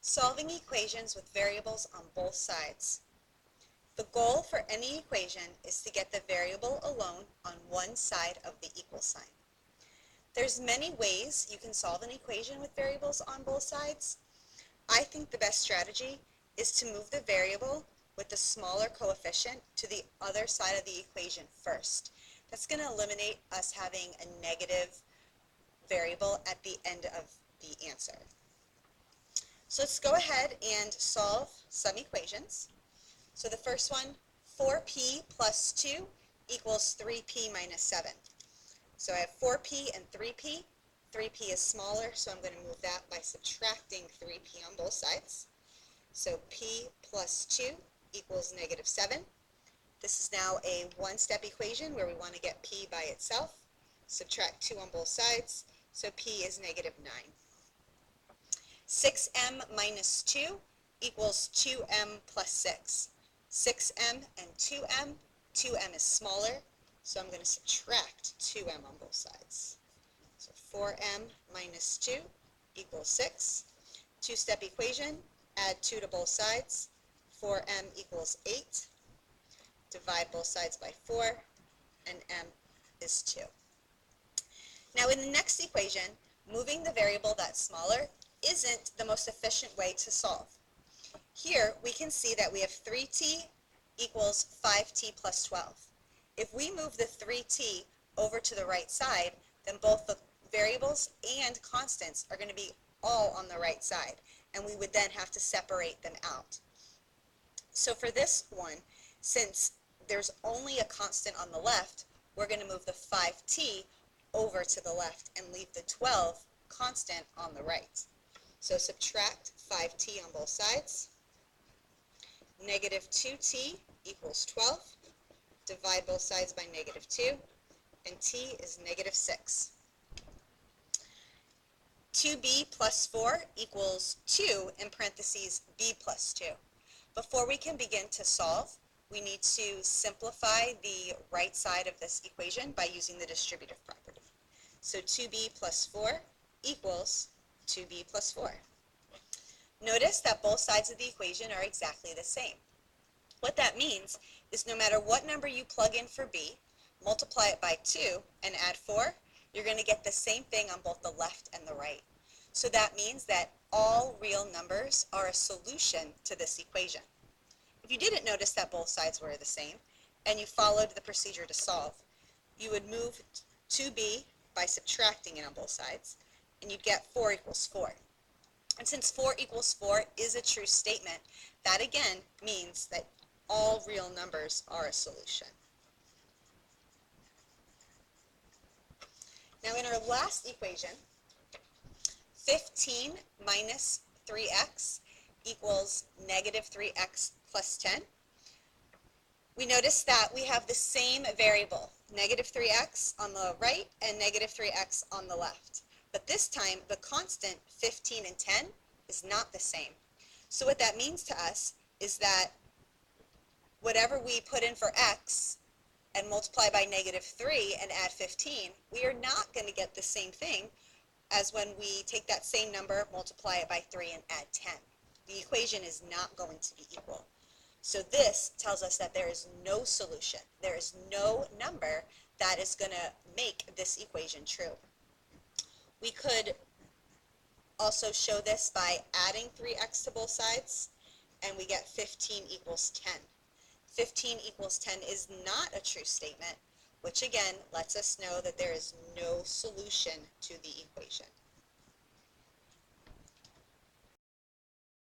Solving equations with variables on both sides. The goal for any equation is to get the variable alone on one side of the equal sign. There's many ways you can solve an equation with variables on both sides. I think the best strategy is to move the variable with the smaller coefficient to the other side of the equation first. That's going to eliminate us having a negative variable at the end of the answer. So let's go ahead and solve some equations. So the first one, 4p plus 2 equals 3p minus 7. So I have 4p and 3p. 3p is smaller, so I'm going to move that by subtracting 3p on both sides. So p plus 2 equals negative 7. This is now a one-step equation where we want to get p by itself. Subtract 2 on both sides, so p is negative 9. 6m minus 2 equals 2m plus 6. 6m and 2m. 2m is smaller, so I'm going to subtract 2m on both sides. So 4m minus 2 equals 6. Two-step equation, add 2 to both sides. 4m equals 8. Divide both sides by 4, and m is 2. Now in the next equation, moving the variable that's smaller isn't the most efficient way to solve. Here we can see that we have 3t equals 5t plus 12. If we move the 3t over to the right side, then both the variables and constants are going to be all on the right side, and we would then have to separate them out. So for this one, since there's only a constant on the left, we're going to move the 5t over to the left and leave the 12 constant on the right. So subtract 5t on both sides. Negative 2t equals 12. Divide both sides by negative 2, and t is negative 6. 2b plus 4 equals 2 in parentheses b plus 2. Before we can begin to solve, we need to simplify the right side of this equation by using the distributive property. So 2b plus 4 equals 2b plus 4. Notice that both sides of the equation are exactly the same. What that means is no matter what number you plug in for b, multiply it by 2, and add 4, you're going to get the same thing on both the left and the right. So that means that all real numbers are a solution to this equation. If you didn't notice that both sides were the same, and you followed the procedure to solve, you would move 2b by subtracting it on both sides, and you'd get 4 equals 4. And since 4 equals 4 is a true statement, that again means that all real numbers are a solution. Now in our last equation, 15 minus 3x equals negative 3x plus 10. We notice that we have the same variable, negative 3x on the right and negative 3x on the left. But this time, the constant 15 and 10 is not the same. So what that means to us is that whatever we put in for x and multiply by negative 3 and add 15, we are not going to get the same thing as when we take that same number, multiply it by 3, and add 10. The equation is not going to be equal. So this tells us that there is no solution. There is no number that is going to make this equation true. We could also show this by adding 3x to both sides, and we get 15 equals 10. 15 equals 10 is not a true statement, which again lets us know that there is no solution to the equation.